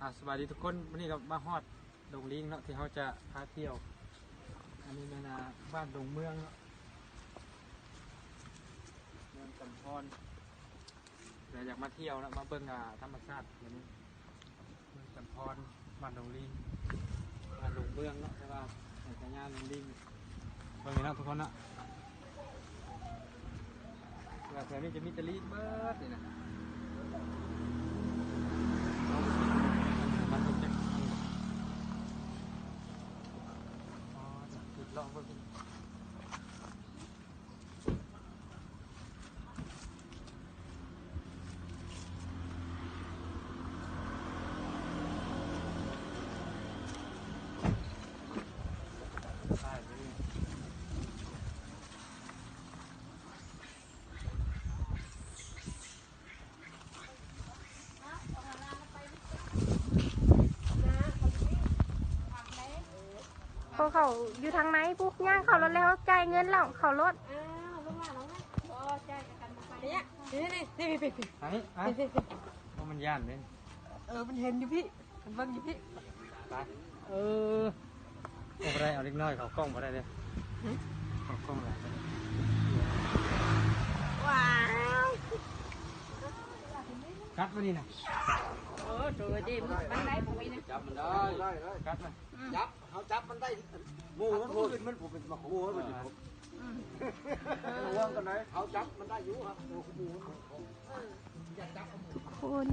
สวัสดีทุกคนวันนี้เรามาฮอดดงลิงเนาะที่เขาจะพาเที่ยวอันนี้เป็นบ้านดงเมืองเนาะเมืองจำพรเราอยากมาเที่ยวแล้วมาเบิ่งธรรมชาติอย่างนี้เมืองจำพรบ้านดงลิงบ้านดงเมืองเนาะใช่ป่ะในสัญญาณดงลิงเบิ่งนี่เนาะทุกคนเนาะแบบแถวนี้จะมีตะลีเบิดนี่นะมันจะจุดลองเบิ่งใช่เลยเขาอยู่ทางไหนปุ๊กย่างเขารถแล้วจ่ายเงินแล้วเขารถลงมาน้องนะใช่กันไปเนี่ยนี่พี่อันนี้ว่ามันย่านเลย มันเห็นอยู่พี่มันเบิ่งอยู่พี่ไปเอาไปได้เอาเล็กน้อยเขากล้องมาได้เลยเขากล้องอะไรว้าว กัดมานี่นะ ตัวดีมันได้ผมนะจับมันได้กัดมา จับเขาจับมันได้งูมันพูดมันผมเป็นมางูมันผมห่วงกันไหนเขาจับมันได้อยู่ครับงูทุกคน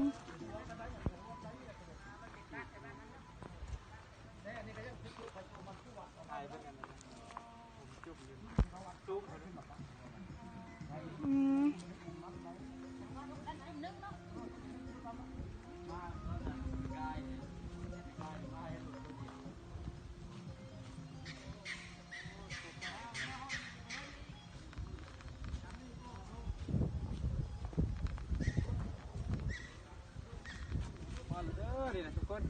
นี่นะทุกคน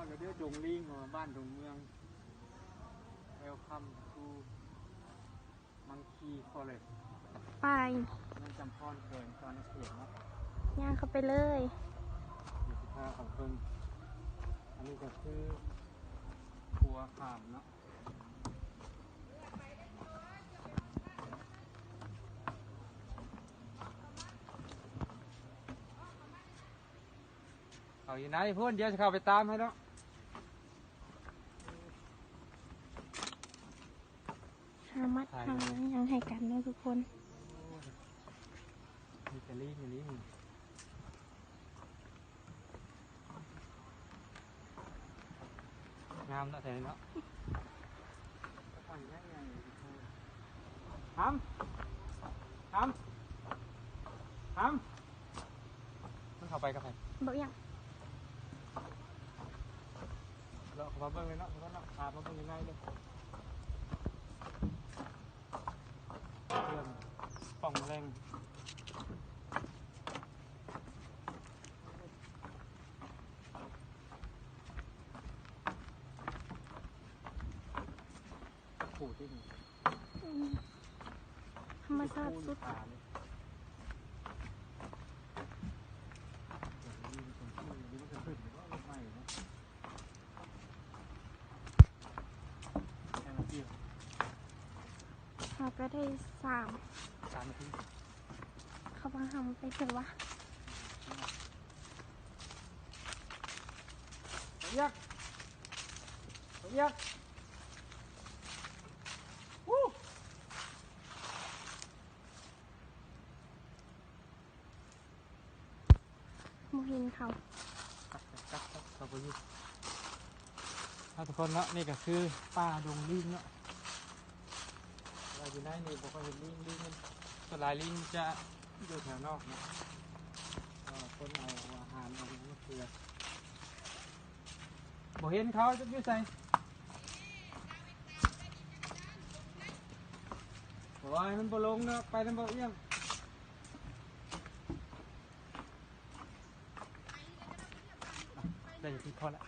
เดี๋ยวดงลิงบ้านดงเมืองWelcome to Monkey Forest ไปมันจำพรเกินตอนนักเรียนเนาะย่างเขาไปเลยอยู่ที่ท่าของเพิ่นอันนี้ก็คือครัวขามเนาะเขาอยู่ไหนพูดเดี๋ยวจะเข้าไปตามให้เนาะหามัดหายังให้กันเลยทุกคนมีตะลี่มีลิ้นงามเนาะแถวนี้เนาะทำมันเข้าไปกับใครบอกยังเราเข้ามาเบิ่งเลยเนาะเพราะว่าเนาะพามาเบิ่งยังไงเลยเครื่องป้องแรงขู่ที่นี่ธรรมชาติสุดเราก็ได้3 นาที เขาบังคับไปเถอะวะยักโมหินเขาขอบคุณทุกคนเนาะนี่ก็คือป่าดงลิงเนาะเราอยู่ในนี่ผมก็เห็นลิงมันส่วนหลายลิงจะอยู่แถวนอกเนาะคนเอาอาหารเอาเนื้อเกลือบ่เห็นเขาจะอยู่ใส่โอ้ยมันบ่ลงเนาะไปมันบ่เอี้ยงได้ที่พอละ